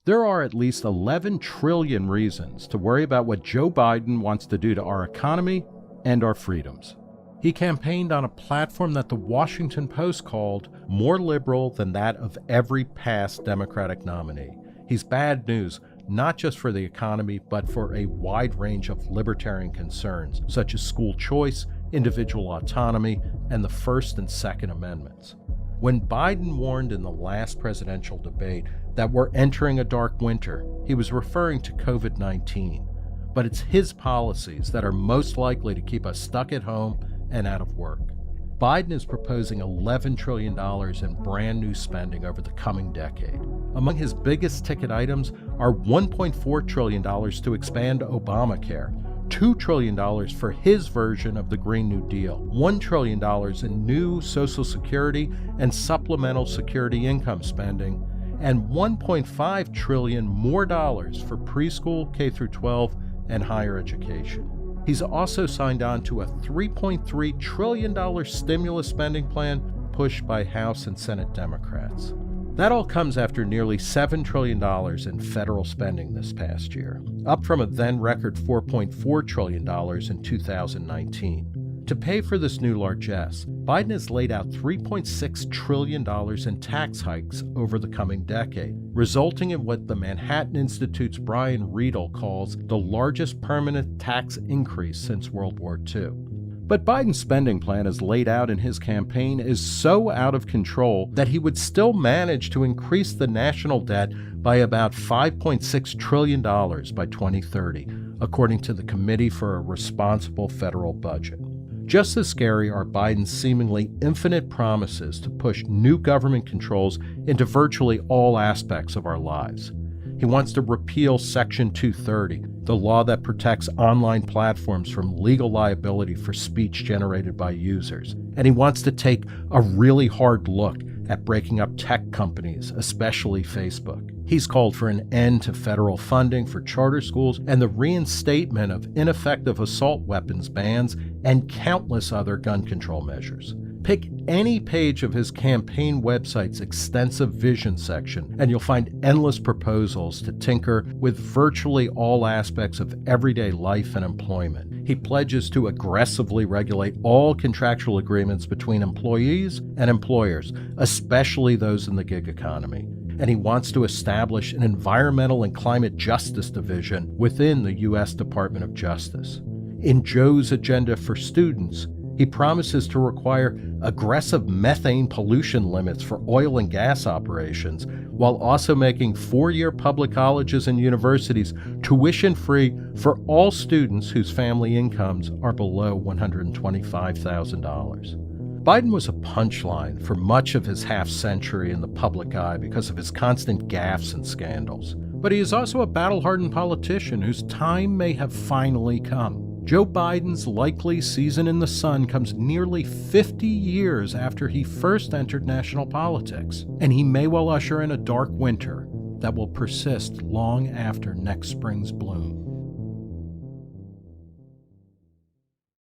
There are at least 11 trillion reasons to worry about what Joe Biden wants to do to our economy and our freedoms. He campaigned on a platform that the Washington Post called more liberal than that of every past Democratic nominee. He's bad news, not just for the economy, but for a wide range of libertarian concerns, such as school choice, individual autonomy, and the First and Second Amendments. When Biden warned in the last presidential debate that we're entering a dark winter, he was referring to COVID-19. But it's his policies that are most likely to keep us stuck at home and out of work. Biden is proposing $11 trillion in brand new spending over the coming decade. Among his biggest ticket items are $1.4 trillion to expand Obamacare, $2 trillion for his version of the Green New Deal, $1 trillion in new Social Security and supplemental security income spending, and $1.5 trillion more dollars for preschool, K-12, and higher education. He's also signed on to a $3.3 trillion stimulus spending plan pushed by House and Senate Democrats. That all comes after nearly $7 trillion in federal spending this past year, up from a then record $4.4 trillion in 2019. To pay for this new largesse, Biden has laid out $3.6 trillion in tax hikes over the coming decade, resulting in what the Manhattan Institute's Brian Riedel calls the largest permanent tax increase since World War II. But Biden's spending plan as laid out in his campaign is so out of control that he would still manage to increase the national debt by about $5.6 trillion by 2030, according to the Committee for a Responsible Federal Budget. Just as scary are Biden's seemingly infinite promises to push new government controls into virtually all aspects of our lives. He wants to repeal Section 230, the law that protects online platforms from legal liability for speech generated by users. And he wants to take a really hard look at breaking up tech companies, especially Facebook. He's called for an end to federal funding for charter schools and the reinstatement of ineffective assault weapons bans and countless other gun control measures. Pick any page of his campaign website's extensive vision section, and you'll find endless proposals to tinker with virtually all aspects of everyday life and employment. He pledges to aggressively regulate all contractual agreements between employees and employers, especially those in the gig economy. And he wants to establish an environmental and climate justice division within the U.S. Department of Justice. In Joe's agenda for students, he promises to require aggressive methane pollution limits for oil and gas operations, while also making four-year public colleges and universities tuition-free for all students whose family incomes are below $125,000. Biden was a punchline for much of his half-century in the public eye because of his constant gaffes and scandals. But he is also a battle-hardened politician whose time may have finally come. Joe Biden's likely season in the sun comes nearly 50 years after he first entered national politics, and he may well usher in a dark winter that will persist long after next spring's bloom.